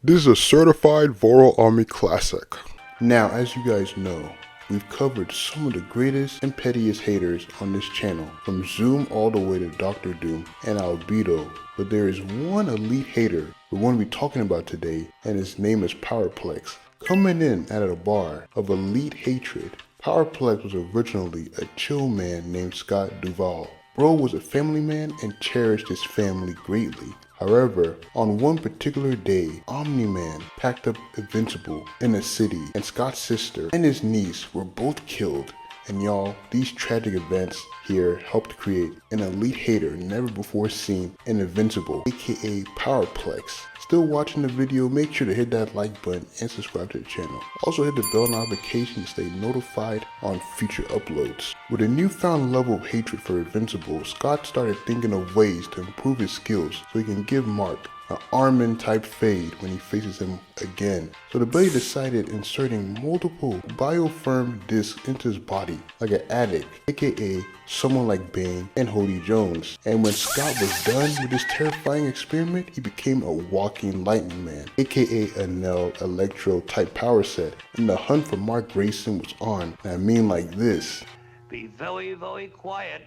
This is a certified VoroAMI classic. Now, as you guys know, we've covered some of the greatest and pettiest haters on this channel, from Zoom all the way to Dr. Doom and Albedo, but there is one elite hater we're going to be talking about today, and his name is Powerplex. Coming in at a bar of elite hatred, Powerplex was originally a chill man named Scott Duvall. Bro was a family man and cherished his family greatly. However, on one particular day, Omni-Man packed up Invincible in a city, and Scott's sister and his niece were both killed. And y'all, these tragic events here helped create an elite hater never before seen in Invincible, aka Powerplex. Still watching the video, make sure to hit that like button and subscribe to the channel. Also hit the bell notification to stay notified on future uploads. With a newfound level of hatred for Invincible, Scott started thinking of ways to improve his skills so he can give Mark an Armin type fade when he faces him again. So the buddy decided inserting multiple biofirm discs into his body like an addict, aka someone like Bane and Hody Jones. And when Scott was done with this terrifying experiment, he became a walking lightning man, aka a Nell Electro type power set, and the hunt for Mark Grayson was on. And I mean like this. Be very, very quiet.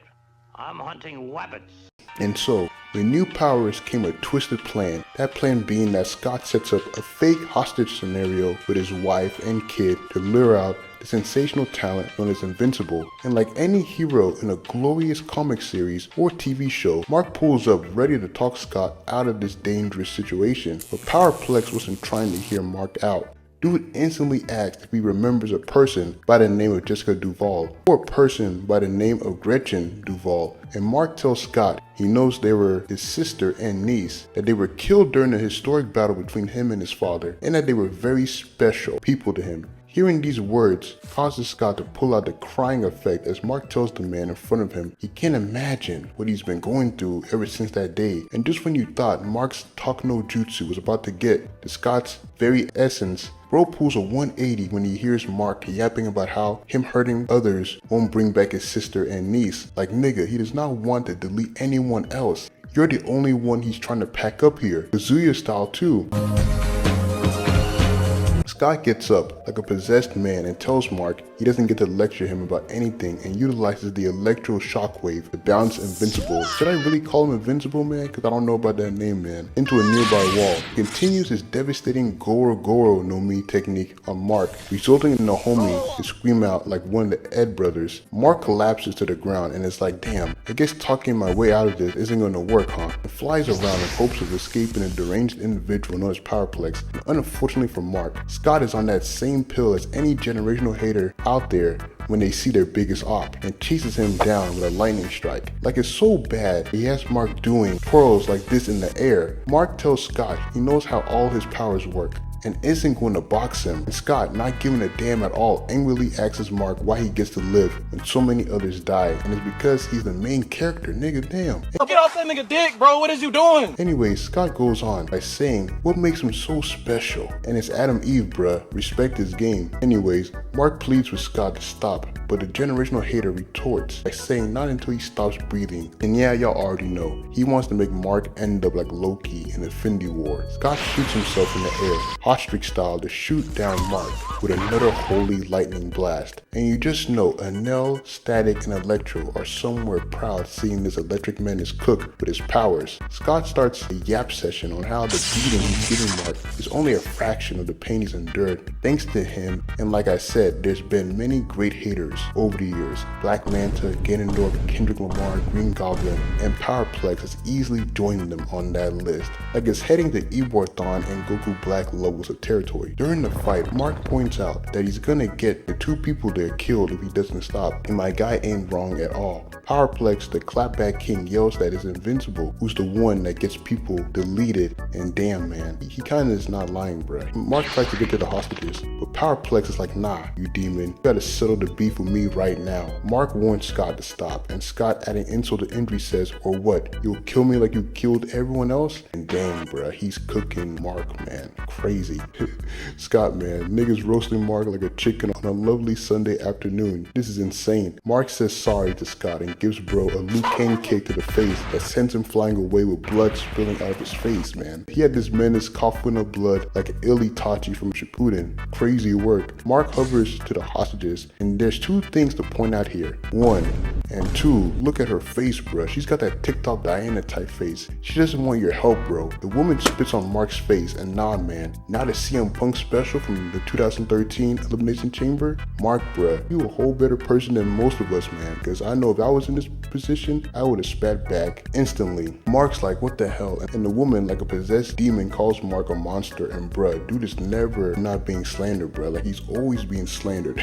I'm hunting rabbits. And so, with new powers came a twisted plan. That plan being that Scott sets up a fake hostage scenario with his wife and kid to lure out the sensational talent known as Invincible. And like any hero in a glorious comic series or TV show, Mark pulls up ready to talk Scott out of this dangerous situation. But Powerplex wasn't trying to hear Mark out. Dude instantly asks if he remembers a person by the name of Jessica Duvall or a person by the name of Gretchen Duvall, and Mark tells Scott he knows they were his sister and niece, that they were killed during a historic battle between him and his father, and that they were very special people to him. Hearing these words causes Scott to pull out the crying effect as Mark tells the man in front of him he can't imagine what he's been going through ever since that day. And just when you thought Mark's talk no jutsu was about to get to Scott's very essence, bro pulls a 180 when he hears Mark yapping about how him hurting others won't bring back his sister and niece. Like nigga, he does not want to delete anyone else. You're the only one he's trying to pack up here, Kazuya style too. Scott gets up like a possessed man and tells Mark he doesn't get to lecture him about anything and utilizes the electro shockwave to bounce Invincible. Should I really call him Invincible, man? Cause I don't know about that name, man. Into a nearby wall. He continues his devastating Goro Goro no Mi technique on Mark, resulting in the homie to scream out like one of the Ed brothers. Mark collapses to the ground and is like, damn, I guess talking my way out of this isn't gonna work, huh? And flies around in hopes of escaping a deranged individual known as Powerplex. And unfortunately for Mark, Scott is on that same pill as any generational hater out there when they see their biggest op, and chases him down with a lightning strike. Like it's so bad, he has Mark doing twirls like this in the air. Mark tells Scott he knows how all his powers work and isn't going to box him, and Scott, not giving a damn at all, angrily asks Mark why he gets to live when so many others die, and it's because he's the main character, nigga, damn. Get off that nigga dick, bro, what is you doing? Anyway, Scott goes on by saying what makes him so special, and it's Adam Eve, bruh, respect his game. Anyways, Mark pleads with Scott to stop, but the generational hater retorts by saying not until he stops breathing. And yeah, y'all already know, he wants to make Mark end up like Loki in Infinity War. Scott shoots himself in the air, hot streak style, to shoot down Mark with another holy lightning blast. And you just know Anel, Static, and Electro are somewhere proud seeing this electric man is cooked with his powers. Scott starts a yap session on how the beating he's giving Mark is only a fraction of the pain he's endured thanks to him. And like I said, there's been many great haters over the years. Black Manta, Ganondorf, Kendrick Lamar, Green Goblin, and Powerplex has easily joined them on that list. Like it's heading to Eborthon and Goku Black levels of territory. During the fight, Mark points out that he's gonna get the two people there killed if he doesn't stop, and my guy ain't wrong at all. Powerplex, the clapback king, yells that it's Invincible who's the one that gets people deleted, and damn man, he kinda is not lying, bruh. Mark tries to get to the hostages, but Powerplex is like, nah, you demon, you gotta settle the beef with me right now. Mark warns Scott to stop, and Scott, adding insult to injury, says, or what, you'll kill me like you killed everyone else? And damn bruh, he's cooking Mark, man. crazy. Scott, man, niggas roasting Mark like a chicken on a lovely Sunday afternoon. This is insane. Mark says sorry to Scott and gives bro a Liu Kang kick to the face that sends him flying away with blood spilling out of his face, man. He had this menace coughing up blood like Itachi from Shippuden. Crazy work. Mark hovers to the hostages, and there's two things to point out here. One, and two, look at her face, bro. She's got that TikTok Diana type face. She doesn't want your help, bro. The woman spits on Mark's face, and nah, man. Now the CM Punk special from the 2013 Elimination Chamber, Mark, bro, you a whole better person than most of us, man. Because I know if I was in this position, I would have spat back instantly. Mark's like, what the hell? And the woman, like a possessed demon, calls Mark a monster. And bruh, dude is never not being slandered, bruh. Like, he's always being slandered.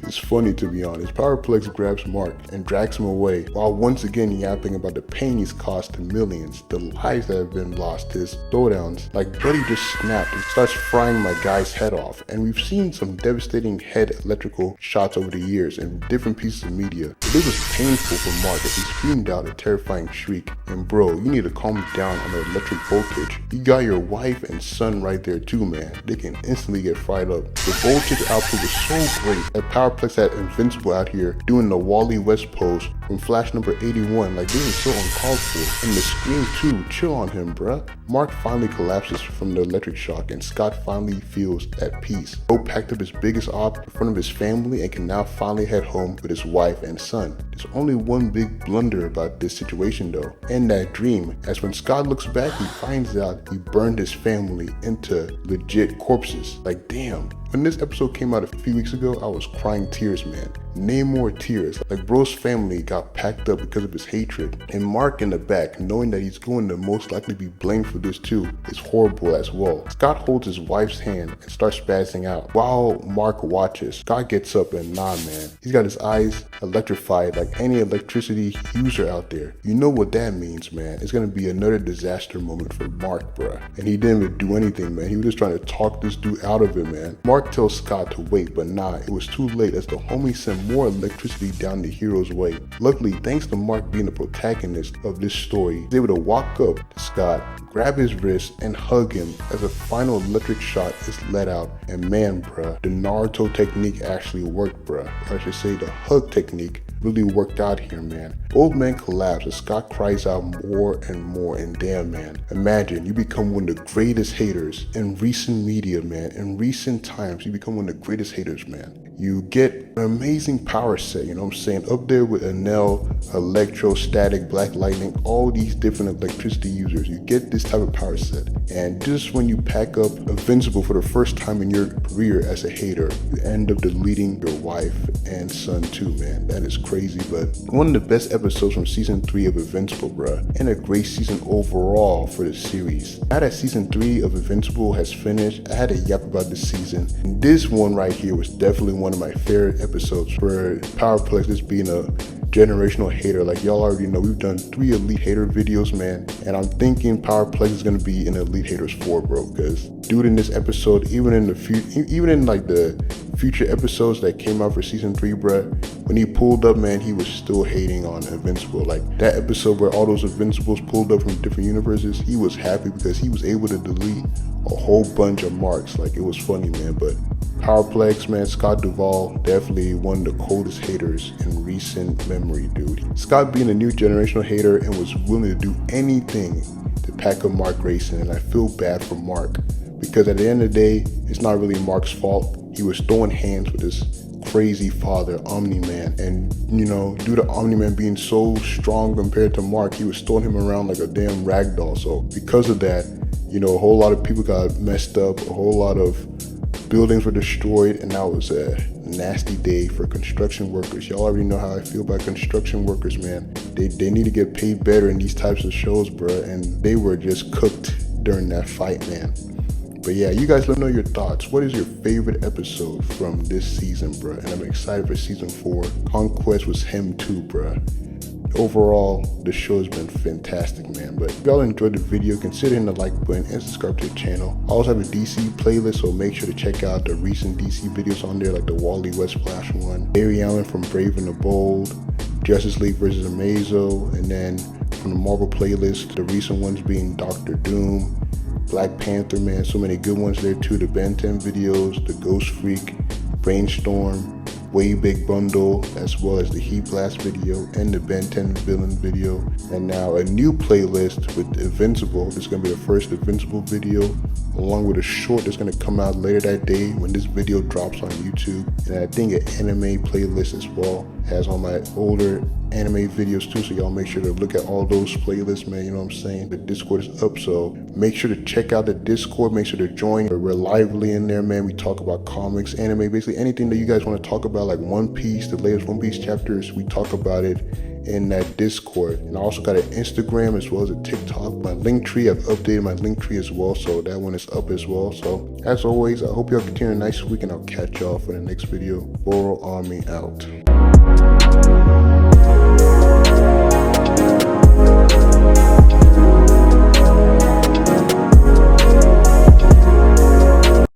It's funny, to be honest. Powerplex grabs Mark and drags him away, while once again yapping about the pain he's caused to millions, the lives that have been lost, his throwdowns. Like, Buddy just snapped and starts frying my guy's head off. And we've seen some devastating head electrical shots over the years in different pieces of media. But this was painful for Mark as he screamed out a terrifying shriek. And bro, you need to calm down on the electric voltage. You got your wife and son right there too, man. They can instantly get fried up. The voltage output was so great that Powerplex had Invincible out here doing the Wally West pose from Flash number 81. Like, this is so uncalled for. And the scream too, chill on him, bruh. Mark finally collapses from the electric shock, and Scott finally feels at peace. Bo packed up his biggest op in front of his family and can now finally head home with his wife and son. There's only one big blunder about this situation though, and that dream, as when Scott looks back, he finds out he burned his family into legit corpses. Like, damn. When this episode came out a few weeks ago, I was crying tears, man. Name more tears. Like, bro's family got packed up because of his hatred. And Mark in the back, knowing that he's going to most likely be blamed for this too, is horrible as well. Scott holds his wife's hand and starts spazzing out. While Mark watches, Scott gets up and nah, man. He's got his eyes electrified like any electricity user out there. You know what that means, man. It's gonna be another disaster moment for Mark, bruh. And he didn't even do anything, man. He was just trying to talk this dude out of it, man. Mark tells Scott to wait, but nah, it was too late as the homie sent more electricity down the hero's way. Luckily, thanks to Mark being the protagonist of this story, he's able to walk up to Scott, grab his wrist, and hug him as a final electric shot is let out. And man, bruh, the Naruto technique actually worked, bruh. Or I should say the hug technique really worked out here, man. Old man collapses as Scott cries out more and more, and damn, man, imagine you become one of the greatest haters in recent media, man. In recent times, you become one of the greatest haters, man. You get an amazing power set, you know what I'm saying? Up there with Enel, Electro, Static, Black Lightning, all these different electricity users. You get this type of power set. And just when you pack up Invincible for the first time in your career as a hater, you end up deleting your wife and son too, man. That is crazy, but one of the best episodes from season 3 of Invincible, bruh. And a great season overall for the series. Now that season 3 of Invincible has finished, I had to yap about this season. And this one right here was definitely one of my favorite episodes for Powerplex, just being a generational hater. Like, y'all already know, we've done 3 Elite Hater videos, man, and I'm thinking Powerplex is gonna be in Elite Haters 4, bro, because dude in this episode, even in like the future episodes that came out for season 3, bruh, when he pulled up, man, he was still hating on Invincible. Like, that episode where all those Invincibles pulled up from different universes, he was happy because he was able to delete a whole bunch of marks. Like, it was funny, man. But Powerplex, man, Scott Duvall, definitely one of the coldest haters in recent memory, dude. Scott being a new generational hater and was willing to do anything to pack up Mark Grayson, and I feel bad for Mark because at the end of the day, it's not really Mark's fault. He was throwing hands with his crazy father, Omni-Man, and you know, due to Omni-Man being so strong compared to Mark, he was throwing him around like a damn ragdoll. So because of that, you know, a whole lot of people got messed up, a whole lot of buildings were destroyed, and that was a nasty day for construction workers. Y'all already know how I feel about construction workers, man. They need to get paid better in these types of shows, bruh, and they were just cooked during that fight, man. But yeah, you guys let me know your thoughts. What is your favorite episode from this season, bruh? And I'm excited for season 4. Conquest was him too, bruh. Overall, the show has been fantastic, man. But if y'all enjoyed the video, consider hitting the like button and subscribe to the channel. I also have a DC playlist, so make sure to check out the recent DC videos on there, like the Wally West Flash one, VoroAMI from Brave and the Bold, Justice League vs. Amazo, and then from the Marvel playlist, the recent ones being Doctor Doom, Black Panther, man, so many good ones there too. The Ben 10 videos, the Ghost Freak, Brainstorm, Way Big Bundle, as well as the Heat Blast video and the Ben 10 villain video. And now a new playlist with Invincible. This is going to be the first Invincible video, along with a short that's going to come out later that day when this video drops on YouTube. And I think an anime playlist as well, as on my older anime videos too, so y'all make sure to look at all those playlists, man. You know what I'm saying? The Discord is up, so make sure to check out the Discord. Make sure to join. We're lively in there, man. We talk about comics, anime, basically anything that you guys want to talk about, like One Piece, the latest One Piece chapters. We talk about it in that Discord. And I also got an Instagram as well as a TikTok. My link tree, I've updated my link tree as well, so that one is up as well. So as always, I hope y'all continue a nice week, and I'll catch y'all for the next video. VoroAMI out.